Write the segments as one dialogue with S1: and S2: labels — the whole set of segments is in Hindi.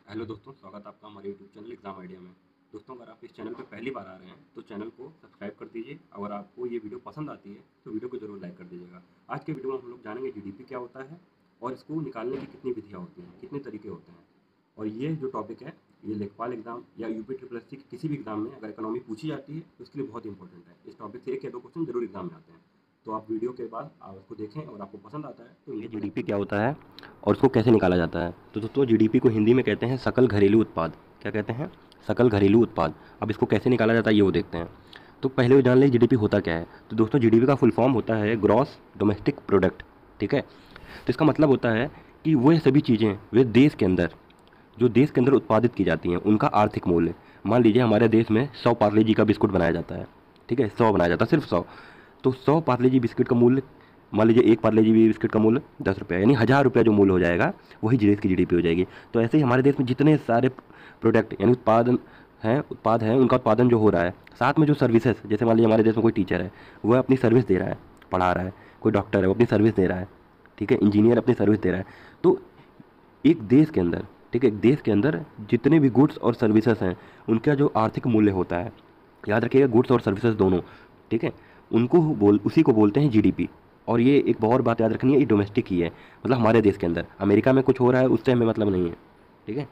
S1: हेलो दोस्तों, स्वागत है आपका हमारे यूट्यूब चैनल एग्जाम आइडिया में। दोस्तों, अगर आप इस चैनल पे पहली बार आ रहे हैं तो चैनल को सब्सक्राइब कर दीजिए। अगर आपको ये वीडियो पसंद आती है तो वीडियो को जरूर लाइक कर दीजिएगा। आज के वीडियो में हम लोग जानेंगे जीडीपी क्या होता है और इसको निकालने की कितनी विधियाँ होती हैं, कितने तरीके होते हैं। और ये जो टॉपिक है, ये लेखपाल एग्जाम या यूपी ट्रिपल एस सी के किसी भी एग्जाम में अगर इकोनॉमी पूछी जाती है तो इसके लिए बहुत इंपॉर्टेंट है। इस टॉपिक से एक या दो क्वेश्चन जरूर एग्जाम में आते हैं। तो आप वीडियो के बाद आप उसको देखें और आपको पसंद आता है तो
S2: ये
S1: वीडियो को
S2: जीडीपी
S1: लाइक
S2: क्या होता है और उसको कैसे निकाला जाता है। तो दोस्तों, जीडीपी को हिंदी में कहते हैं सकल घरेलू उत्पाद। क्या कहते हैं? सकल घरेलू उत्पाद। अब इसको कैसे निकाला जाता है ये वो देखते हैं। तो पहले वो जान लें जीडीपी होता क्या है। तो दोस्तों, जीडीपी का फुल फॉर्म होता है ग्रॉस डोमेस्टिक प्रोडक्ट। ठीक है। तो इसका मतलब होता है कि वो सभी चीज़ें वे देश के अंदर जो देश के अंदर उत्पादित की जाती हैं उनका आर्थिक मूल्य। मान लीजिए हमारे देश में 100 पार्ले जी का बिस्कुट बनाया जाता है। ठीक है, 100 बनाया जाता है, सिर्फ 100। तो 100 पार्ले जी बिस्किट का मूल्य, मान लीजिए एक पार्ले जी बिस्किट का मूल्य 10 रुपये, यानी 1000 रुपये जो मूल्य हो जाएगा वही देश की जीडीपी हो जाएगी। तो ऐसे ही हमारे देश में जितने सारे प्रोडक्ट यानी उत्पाद हैं उनका उत्पादन जो हो रहा है, साथ में जो सर्विसेज, जैसे मान लीजिए हमारे देश में कोई टीचर है, वह अपनी सर्विस दे रहा है, पढ़ा रहा है। कोई डॉक्टर है, वो अपनी सर्विस दे रहा है। ठीक है, इंजीनियर अपनी सर्विस दे रहा है। तो एक देश के अंदर, ठीक है, एक देश के अंदर जितने भी गुड्स और सर्विसेज हैं उनका जो आर्थिक मूल्य होता है, याद रखिएगा गुड्स और सर्विसेज दोनों, ठीक है, उसी को बोलते हैं जीडीपी। और ये एक और बात याद रखनी है, ये डोमेस्टिक ही है, मतलब हमारे देश के अंदर। अमेरिका में कुछ हो रहा है उससे हमें मतलब नहीं है। ठीक है।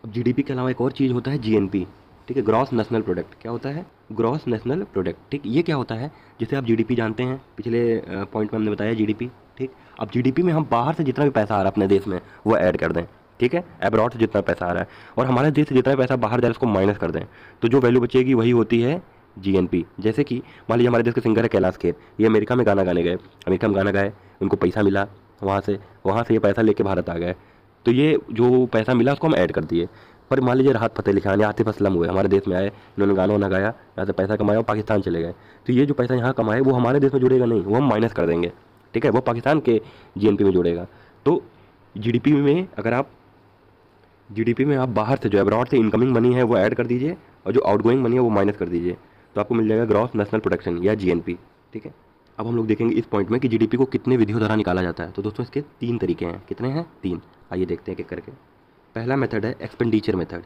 S2: अब जीडीपी के अलावा एक और चीज़ होता है जीएनपी। ठीक है, ग्रॉस नेशनल प्रोडक्ट। क्या होता है? Gross national product. ठीक, ये क्या होता है? जैसे आप जीडीपी जानते हैं, पिछले पॉइंट में हमने बताया जीडीपी। ठीक, अब जीडीपी में हम बाहर से जितना भी पैसा आ रहा है अपने देश में वो ऐड कर दें। ठीक है, एब्रॉड से जितना पैसा आ रहा है और हमारे देश से जितना पैसा बाहर जा रहा है उसको माइनस कर दें, तो जो वैल्यू बचेगी वही होती है जीएनपी। जैसे कि मान लीजिए हमारे देश के सिंगर है कैलाश खेर, ये अमेरिका में गाना गाने गए, अमेरिका में गाना गाए, उनको पैसा मिला, वहाँ से ये पैसा लेके भारत आ गए। तो ये जो पैसा मिला उसको हम ऐड कर दिए। पर मान लीजिए राहत फ़तेह अली खान या आतिफ असलम हुए, हमारे देश में आए, इन्होंने गाना वाना गाया, यहाँ से पैसा कमाया और पाकिस्तान चले गए। तो ये जो पैसा यहाँ कमाए वो हमारे देश में जुड़ेगा नहीं, वो हम माइनस कर देंगे। ठीक है, वो पाकिस्तान के जीएनपी में जुड़ेगा। तो जीडीपी में अगर आप जीडीपी में आप बाहर से जो अब्रॉड से इनकमिंग मनी है वो ऐड कर दीजिए और जो आउटगोइंग मनी है वो माइनस कर दीजिए, तो आपको मिल जाएगा ग्रॉस नेशनल प्रोडक्शन या जीएनपी। ठीक है। अब हम लोग देखेंगे इस पॉइंट में कि जीडीपी को कितने विधियों द्वारा निकाला जाता है। तो दोस्तों, इसके 3 तरीके हैं। कितने हैं? 3। आइए देखते हैं एक करके। पहला मेथड है एक्सपेंडिचर मेथड।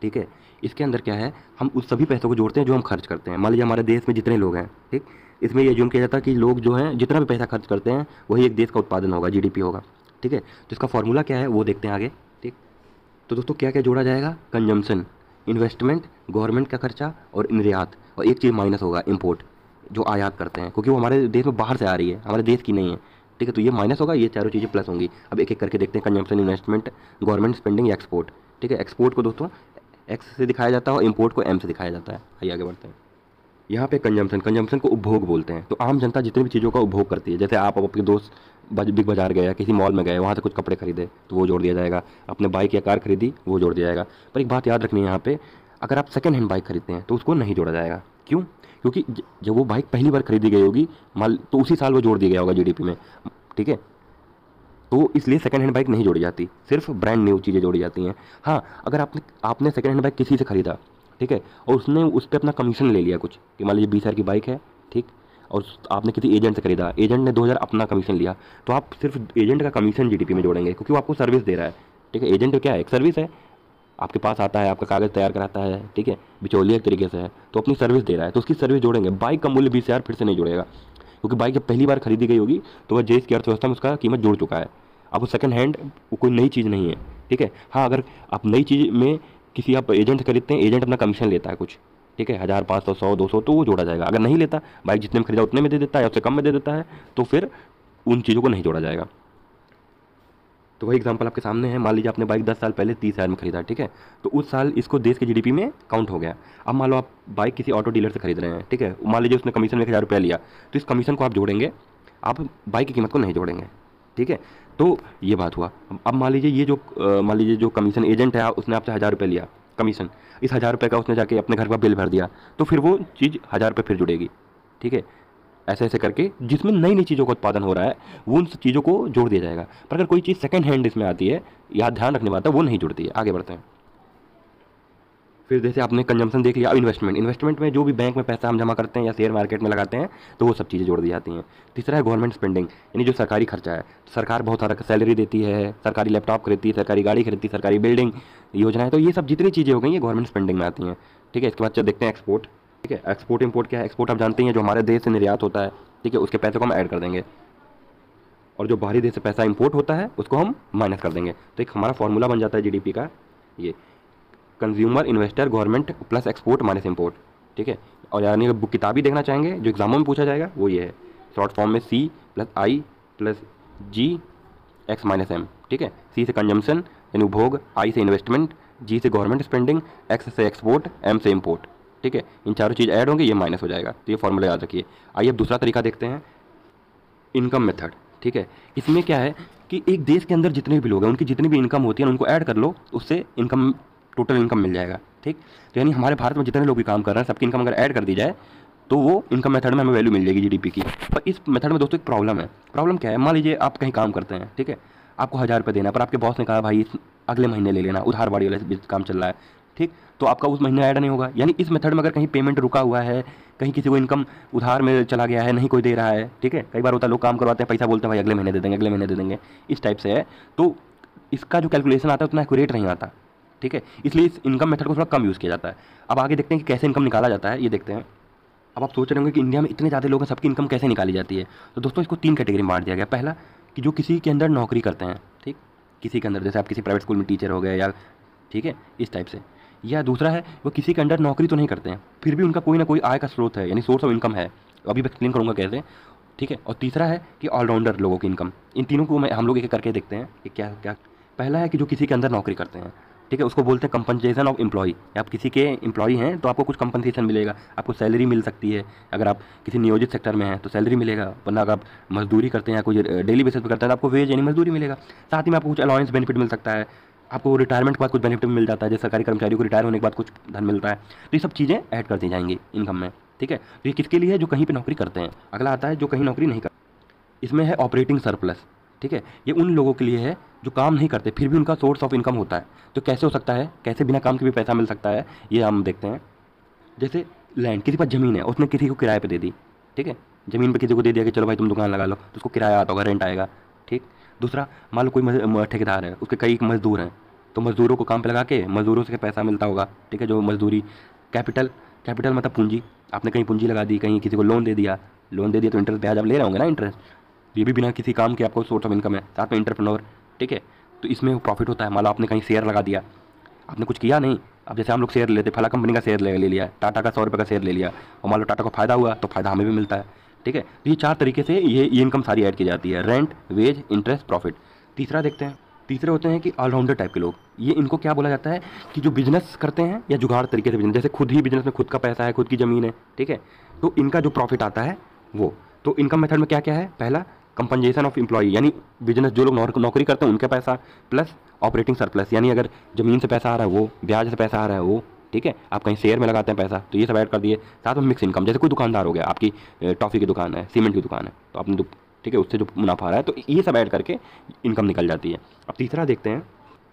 S2: ठीक है, इसके अंदर क्या है, हम उस सभी पैसों को जोड़ते हैं जो हम खर्च करते हैं। मान लीजिए हमारे देश में जितने लोग हैं, ठीक, इसमें ये एज्यूम किया जाता है कि लोग जो हैं जितना भी पैसा खर्च करते हैं वही एक देश का उत्पादन होगा, जीडीपी होगा। ठीक है, तो इसका फॉर्मूला क्या है वो देखते हैं आगे। ठीक, तो दोस्तों क्या क्या जोड़ा जाएगा? कंजम्पशन, इन्वेस्टमेंट, गवर्नमेंट का खर्चा और निर्यात, और एक चीज़ माइनस होगा, इम्पोर्ट, जो आयात करते हैं, क्योंकि वो हमारे देश में बाहर से आ रही है, हमारे देश की नहीं है। ठीक है, तो ये माइनस होगा, ये चारों चीज़ें प्लस होंगी। अब एक एक करके देखते हैं, कंजम्पशन, इन्वेस्टमेंट, गवर्नमेंट स्पेंडिंग या एक्सपोर्ट। ठीक है, एक्सपोर्ट को दोस्तों एक्स से दिखाया जाता है और इम्पोर्ट को एम से दिखाया जाता है। आइए आगे बढ़ते हैं। यहाँ पे कंजम्पशन को उपभोग बोलते हैं। तो आम जनता जितनी भी चीज़ों का उपभोग करती है, जैसे आप अपने दोस्त बिग बाजार गए या किसी मॉल में गए, वहाँ से कुछ कपड़े खरीदे तो वो जोड़ दिया जाएगा। अपने बाइक या कार खरीदी वो जोड़ दिया जाएगा। पर एक बात याद रखनी है यहाँ पे, अगर आप सेकेंड हैंड बाइक खरीदते हैं तो उसको नहीं जोड़ा जाएगा। क्यों? क्योंकि जब वो बाइक पहली बार खरीदी गई होगी मान, तो उसी साल वो जोड़ दिया गया होगा जीडीपी में। ठीक है, तो इसलिए सेकंड हैंड बाइक नहीं जोड़ी जाती, सिर्फ ब्रांड न्यू चीज़ें जोड़ी जाती हैं। हाँ, अगर आपने सेकंड हैंड बाइक किसी से खरीदा, ठीक है, और उसने उस पर अपना कमीशन ले लिया कुछ, कि मान लीजिए 20,000 की बाइक है, ठीक, और आपने किसी एजेंट से खरीदा, एजेंट ने 2,000 अपना कमीशन लिया, तो आप सिर्फ एजेंट का कमीशन जीडीपी में जोड़ेंगे, क्योंकि वो आपको सर्विस दे रहा है। ठीक है, एजेंट क्या है? एक सर्विस है, आपके पास आता है, आपका कागज़ तैयार कराता है, ठीक है, बिचौलिया एक तरीके से है, तो अपनी सर्विस दे रहा है, तो उसकी सर्विस जोड़ेंगे। बाइक का मूल्य 20,000 फिर से नहीं जोड़ेगा, क्योंकि बाइक जब पहली बार खरीदी गई होगी तो वह देश की अर्थव्यवस्था में उसका कीमत जुड़ चुका है। अब वो सेकंड हैंड, वो कोई नई चीज़ नहीं है। ठीक है, हाँ, अगर आप नई चीज़ में किसी आप एजेंट से खरीदते हैं, एजेंट अपना कमीशन लेता है कुछ, ठीक है, 1000, 500, 100, 200, तो वो जोड़ा जाएगा। अगर नहीं लेता, बाइक जितने में खरीदा उतने में दे देता है या उससे कम में दे देता है, तो फिर उन चीज़ों को नहीं जोड़ा जाएगा। तो वही एग्जांपल आपके सामने है। मान लीजिए आपने बाइक 10 साल पहले 30,000 में खरीदा, ठीक है, तो उस साल इसको देश के जीडीपी में काउंट हो गया। अब मान लो आप बाइक किसी ऑटो डीलर से खरीद रहे हैं, ठीक है, मान लीजिए उसने कमीशन में 1,000 रुपया लिया, तो इस कमीशन को आप जोड़ेंगे, आप बाइक की कीमत को नहीं जोड़ेंगे। ठीक है, तो ये बात हुआ। अब मान लीजिए जो कमीशन एजेंट है, उसने आपसे 1,000 रुपये लिया कमीशन, इस 1,000 रुपये का उसने जाके अपने घर का बिल भर दिया, तो फिर वो चीज़ 1,000 रुपये फिर जुड़ेगी। ठीक है, ऐसे ऐसे करके जिसमें नई नई चीज़ों का उत्पादन हो रहा है वो उन चीज़ों को जोड़ दिया जाएगा। पर अगर कोई चीज़ सेकंड हैंड इसमें आती है, याद ध्यान रखने बात है, वो नहीं जुड़ती है। आगे बढ़ते हैं। फिर जैसे आपने कंजम्पशन देख लिया। अब इन्वेस्टमेंट में जो भी बैंक में पैसा हम जमा करते हैं या शेयर मार्केट में लगाते हैं तो वो सब चीज़ें जोड़ दी जाती हैं। तीसरा है गवर्नमेंट स्पेंडिंग, यानी जो सरकारी खर्चा है। सरकार बहुत सारा सैलरी देती है, सरकारी लैपटॉप खरीदती है, सरकारी गाड़ी खरीदती है, सरकारी बिल्डिंग योजनाएं, तो ये सब जितनी चीज़ें हो गई ये गवर्नमेंट स्पेंडिंग में आती हैं। ठीक है, इसके बाद देखते हैं एक्सपोर्ट। ठीक है, एक्सपोर्ट इम्पोर्ट क्या है? एक्सपोर्ट आप जानते हैं जो हमारे देश से निर्यात होता है, ठीक है, उसके पैसे को हम ऐड कर देंगे, और जो बाहरी देश से पैसा इंपोर्ट होता है उसको हम माइनस कर देंगे। तो एक हमारा फॉर्मूला बन जाता है जीडीपी का, ये consumer investor government plus export minus import. ठीक है, और यानी अगर बुक किताब ही देखना चाहेंगे जो एग्जामों में पूछा जाएगा वो ये है, शॉर्ट फॉर्म में सी प्लस आई प्लस जी एक्स माइनस एम। ठीक है, सी से कंजम्पशन यानी उपभोग, आई से इन्वेस्टमेंट, जी से गवर्नमेंट स्पेंडिंग, एक्स से एक्सपोर्ट, एम से इम्पोर्ट। ठीक है, इन चारों चीज़ ऐड होंगे, ये माइनस हो जाएगा। तो ये फॉर्मूला याद रखिए। आइए अब दूसरा तरीका देखते हैं, इनकम मेथड। ठीक है, इसमें क्या है कि एक देश के अंदर जितने भी लोग हैं उनकी जितनी भी इनकम होती है उनको ऐड कर लो, उससे इनकम टोटल इनकम मिल जाएगा। ठीक, तो यानी हमारे भारत में जितने लोग भी काम कर रहे हैं सबकी इनकम अगर ऐड कर दी जाए तो वो इनकम मेथड में हमें वैल्यू मिल जाएगी जीडीपी की। पर इस मेथड में दोस्तों एक प्रॉब्लम है। प्रॉब्लम क्या है? मान लीजिए आप कहीं काम करते हैं, ठीक है, आपको 1000 रुपये देना, पर आपके बॉस ने कहा भाई अगले महीने ले लेना, उधार बाड़ी वाला काम चल रहा है। ठीक, तो आपका उस महीने ऐड नहीं होगा। यानी इस मेथड में अगर कहीं पेमेंट रुका हुआ है, कहीं किसी को इनकम उधार में चला गया है, नहीं कोई दे रहा है, ठीक है, कई बार होता है लोग काम करवाते हैं, पैसा बोलते हैं भाई अगले महीने दे देंगे, अगले महीने दे देंगे, इस टाइप से है, तो इसका जो कैलकुलेशन आता है उतना एक्यूरेट नहीं आता। ठीक है, इसलिए इस इनकम मेथड को थोड़ा कम यूज़ किया जाता है। अब आगे देखते हैं कि कैसे इनकम निकाला जाता है, ये देखते हैं। अब आप सोच रहे होंगे कि इंडिया में इतने ज़्यादा लोग हैं, सबकी इनकम कैसे निकाली जाती है? तो दोस्तों इसको 3 कैटेगरी में बांट दिया गया। पहला कि जो किसी के अंदर नौकरी करते हैं, ठीक, किसी के अंदर, जैसे आप किसी प्राइवेट स्कूल में टीचर हो गए या, ठीक है, इस टाइप से। या दूसरा है वो किसी के अंडर नौकरी तो नहीं करते हैं फिर भी उनका कोई ना कोई आय का स्रोत है, यानी सोर्स ऑफ इनकम है, अभी मैं एक्सप्लेन करूँगा कैसे। ठीक है, और तीसरा है कि ऑलराउंडर लोगों की इनकम। इन तीनों को हम लोग एक एक करके देखते हैं कि क्या क्या। पहला है कि जो किसी के अंदर नौकरी करते हैं, ठीक है, उसको बोलते हैं कंपनसेशन ऑफ एम्प्लॉय। आप किसी के एम्प्लॉय हैं तो आपको कुछ कंपनसेशन मिलेगा, आपको सैलरी मिल सकती है। अगर आप किसी नियोजित सेक्टर में हैं तो सैलरी मिलेगा, वरना अगर आप मजदूरी करते हैं या कोई डेली बेसिस पर करते हैं तो आपको वेज यानी मजदूरी मिलेगा। साथ ही में आपको कुछ अलाउंस बेनिफिट मिल सकता है, आपको रिटायरमेंट के बाद कुछ बेनिफिट मिल जाता है, जैसे सरकारी कर्मचारियों को रिटायर होने के बाद कुछ धन मिलता है। तो ये सब चीज़ें ऐड कर दी जाएंगी इनकम में। ठीक है, तो ये किसके लिए है? जो कहीं पे नौकरी करते हैं। अगला आता है जो कहीं नौकरी नहीं करते, इसमें है ऑपरेटिंग सरप्लस। ठीक है, ये उन लोगों के लिए है जो काम नहीं करते फिर भी उनका सोर्स ऑफ इनकम होता है। तो कैसे हो सकता है, कैसे बिना काम के भी पैसा मिल सकता है, ये हम देखते हैं। जैसे लैंड, किसी के पास ज़मीन है, उसने किसी को किराए पे दे दी। ठीक है, ज़मीन पे किसी को दे दिया कि चलो भाई तुम दुकान लगा लो, तो उसको किराया आता होगा, रेंट आएगा। ठीक, दूसरा मान लो कोई ठेकेदार है, उसके कई मजदूर हैं, तो मजदूरों को काम पे लगा के मजदूरों से पैसा मिलता होगा। ठीक है, जो मजदूरी। कैपिटल मतलब पूंजी, आपने कहीं पूंजी लगा दी, कहीं किसी को लोन दे दिया तो इंटरेस्ट ब्याज आप ले रहे होंगे ना, इंटरेस्ट, ये भी बिना किसी काम के आपको सोर्स ऑफ इनकम है। साथ में एंटरप्रेन्योर। ठीक है, तो इसमें प्रॉफिट होता है। मान लो आपने कहीं शेयर लगा दिया, आपने कुछ किया नहीं, अब जैसे हम लोग शेयर लेते, फला कंपनी का शेयर ले लिया, टाटा का 100 रुपये का शेयर ले लिया, और मान लो टाटा को फायदा हुआ तो फायदा हमें भी मिलता है। ठीक है, तो ये 4 तरीके से ये इनकम सारी ऐड की जाती है, रेंट, वेज, इंटरेस्ट, प्रॉफिट। तीसरा देखते हैं, तीसरे होते हैं कि ऑलराउंडर टाइप के लोग। ये इनको क्या बोला जाता है कि जो बिजनेस करते हैं या जुगाड़ तरीके से बिजनेस, जैसे खुद ही बिजनेस में खुद का पैसा है, खुद की ज़मीन है। ठीक है, तो इनका जो प्रॉफिट आता है वो, तो इनकम मेथड में क्या क्या है? पहला कंपनसेशन ऑफ एम्प्लॉय, यानी बिजनेस जो लोग नौकरी करते हैं उनका पैसा, प्लस ऑपरेटिंग सरप्लस, यानी अगर ज़मीन से पैसा आ रहा है वो, ब्याज से पैसा आ रहा है वो। ठीक है, आप कहीं शेयर में लगाते हैं पैसा तो ये सब ऐड कर दिए। साथ में मिक्स इनकम, जैसे कोई दुकानदार हो गया, आपकी टॉफ़ी की दुकान है, सीमेंट की दुकान है, तो आपने ठीक है उससे जो मुनाफा आ रहा है, तो ये सब ऐड करके इनकम निकल जाती है। अब तीसरा देखते हैं,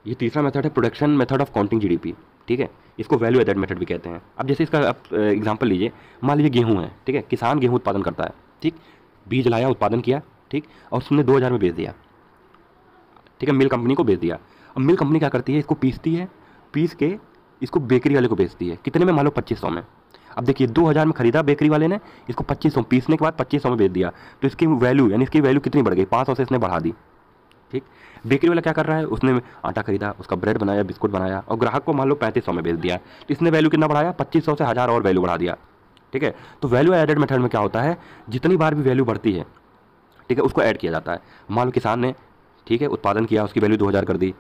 S2: ये तीसरा मेथड है production method of counting GDP. ठीक है, इसको वैल्यू एडेड मेथड भी कहते हैं। अब जैसे इसका आप एग्जांपल लीजिए, मान लीजिए गेहूं है, ठीक है, किसान गेहूं उत्पादन करता है, ठीक, बीज लाया, उत्पादन किया, ठीक, और उसने 2000 में बेच दिया। ठीक है, मिल कंपनी को बेच दिया। अब मिल कंपनी क्या करती है, इसको पीसती है, पीस के इसको बेकरी वाले को बेचती है। कितने में? मान लो 2500 में। अब देखिए 2000 में खरीदा बेकरी वाले ने, इसको 2500 पीसने के बाद 2500 में बेच दिया, तो इसकी वैल्यू, यानी इसकी वैल्यू कितनी बढ़ गई? 500 से इसने बढ़ा दी। ठीक, बेकरी वाला क्या कर रहा है, उसने आटा खरीदा, उसका ब्रेड बनाया, बिस्कुट बनाया, और ग्राहक को मान लो 3500 में बेच दिया, तो इसने वैल्यू कितना बढ़ाया? 2500 से 1000 और वैल्यू बढ़ा दिया। ठीक है, तो वैल्यू एडेड मेथड में क्या होता है, जितनी बार भी वैल्यू बढ़ती है, ठीक है, उसको ऐड किया जाता है। मान लो किसान ने, ठीक है, उत्पादन किया, उसकी वैल्यू 2000 कर दी,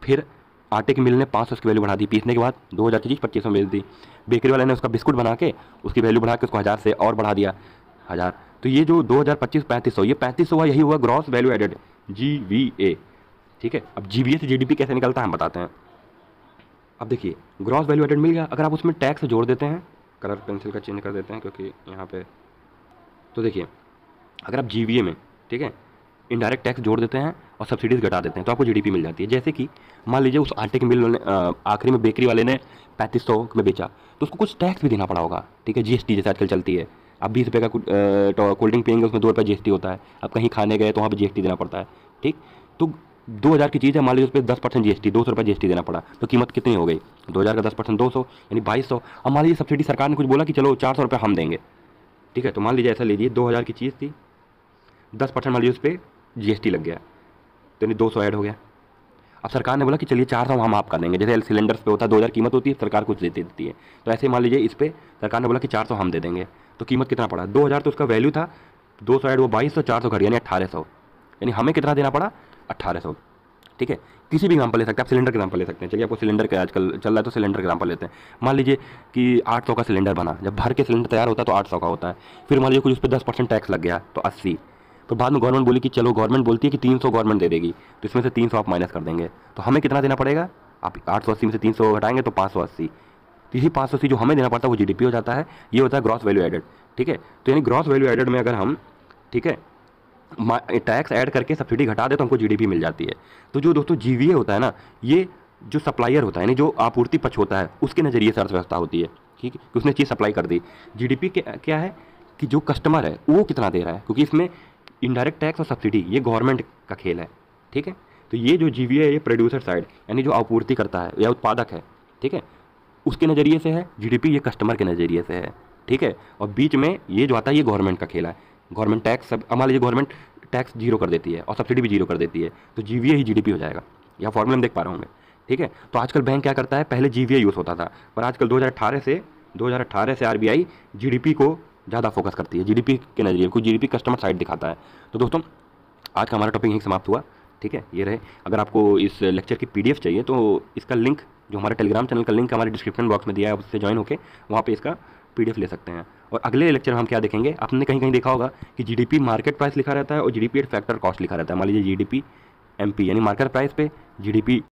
S2: फिर आटे की मिल ने 500 की वैल्यू बढ़ा दी, पीसने के बाद 2000 की चीज़ 2500 में बेच दी, बेकरी वाले ने उसका बिस्कुट बना के उसकी वैल्यू बढ़ा के उसको 1000 से और बढ़ा दिया, 1000। तो ये जो 2000, 25, 3500, ये 3500 हुआ, यही हुआ ग्रॉस वैल्यू एडेड, GVA। ठीक है, अब GVA से GDP कैसे निकलता है हम बताते हैं। अब देखिए ग्रॉस वैल्यू एडेड मिल गया, अगर आप उसमें टैक्स जोड़ देते हैं, कलर पेंसिल का चेंज कर देते हैं क्योंकि यहाँ पे, तो देखिए अगर आप GVA में, ठीक है, इनडायरेक्ट टैक्स जोड़ देते हैं और सब्सिडीज़ घटा देते हैं तो आपको जीडीपी मिल जाती है। जैसे कि मान लीजिए उस आटे के मिल ने आखिरी में बेकरी वाले ने 3500 में बेचा तो उसको कुछ टैक्स भी देना पड़ा होगा, ठीक है, जीएसटी जैसे आजकल चलती है। आप 20 रुपये का कोल्ड ड्रिंक पियेंगे, उसमें 2 रुपये जीएसटी होता है। आप कहीं खाने गए तो वहाँ पर जीएसटी देना पड़ता है, ठीक। तो 2000 की चीज़ है, मान लीजिए उस पर 10% जीएसटी, 200 रुपये जीएसटी देना पड़ा, तो कीमत कितनी हो गई? 2000 का 10% 200 यानी 2200। अब मान लीजिए सब्सिडी सरकार ने कुछ बोला कि चलो 400 रुपये हम देंगे, ठीक है। तो मान लीजिए ऐसा लीजिए 2000 की चीज़ थी, 10% मान लीजिए उस पर जीएसटी लग गया तो यानी 200 ऐड हो गया। अब सरकार ने बोला कि चलिए 400 हम आप कर देंगे, जैसे सिलेंडर्स पे होता है 2000 कीमत होती है, सरकार कुछ देती है। तो ऐसे मान लीजिए इस पर सरकार ने बोला कि 400 हम दे देंगे, तो कीमत कितना पड़ा? 2000 तो उसका वैल्यू था, 200 ऐड वो 2200, 400 घट यानी 1800, यानी हमें कितना देना पड़ा? 1800, ठीक है। किसी भी एग्जाम्पल ले सकते हैं, आप सिलेंडर का एग्जाम्पल ले सकते हैं। चलिए आपको सिलेंडर का आजकल चल रहा है तो सिलेंडर का एग्जाम्पल लेते हैं। मान लीजिए कि 800 का सिलेंडर बना, जब भर के सिलेंडर तैयार होता है तो 800 का होता है। फिर मान लीजिए कुछ उस पर 10% टैक्स लग गया तो 80। तो बाद में गवर्नमेंट बोली कि चलो, गवर्नमेंट बोलती है कि 300 गवर्नमेंट दे देगी, तो इसमें से 300 आप माइनस कर देंगे, तो हमें कितना देना पड़ेगा? आप 880 में से 300 घटाएंगे तो 580। तो यही 580 जो हमें देना पड़ता है वो जीडीपी हो जाता है। ये होता है ग्रॉस वैल्यू एडेड, ठीक है। तो यानी ग्रॉस वैल्यू एडेड में अगर हम, ठीक है, टैक्स ऐड करके सब्सिडी घटा दे तो हमको जीडीपी मिल जाती है। तो जो दोस्तों जीवीए होता है ना, ये जो सप्लायर होता है यानी जो आपूर्ति पक्ष होता है उसके नज़रिए से अर्थव्यवस्था होती है, ठीक है, कि उसने चीज़ सप्लाई कर दी। जीडीपी क्या है कि जो कस्टमर है वो कितना दे रहा है, क्योंकि इसमें इनडायरेक्ट टैक्स और सब्सिडी ये गवर्नमेंट का खेल है, ठीक है। तो ये जो जीवीए है ये प्रोड्यूसर साइड यानी जो आपूर्ति करता है या उत्पादक है, ठीक है, उसके नज़रिए से है। जीडीपी ये कस्टमर के नज़रिए से है, ठीक है। और बीच में ये जो आता है ये गवर्नमेंट का खेल है। गवर्नमेंट टैक्स सब, मान लीजिए गवर्नमेंट टैक्स 0 कर देती है और सब्सिडी भी 0 कर देती है, तो जीवीए ही जीडीपी हो जाएगा। या फॉर्मूला में देख पा रहे होंगे, ठीक है। तो आजकल बैंक क्या करता है, पहले जीवीए यूज़ होता था, पर आजकल 2018 से आरबीआई जीडीपी को ज़्यादा फोकस करती है, जीडीपी के नज़रिए को। जीडीपी कस्टमर साइड दिखाता है। तो दोस्तों आज का हमारा टॉपिक यहीं समाप्त हुआ, ठीक है। ये रहे, अगर आपको इस लेक्चर की पीडीएफ चाहिए तो इसका लिंक, जो हमारे टेलीग्राम चैनल का लिंक हमारे डिस्क्रिप्शन बॉक्स में दिया है, उससे ज्वाइन होकर वहाँ पे इसका पीडीएफ ले सकते हैं। और अगले लेक्चर में हम क्या देखेंगे, आपने कहीं कहीं देखा होगा कि जीडीपी मार्केट प्राइस लिखा रहता है और जीडीपी एट फैक्टर कॉस्ट लिखा रहता है। मान लीजिए जीडीपी एमपी यानी मार्केट प्राइस पे, जीडीपी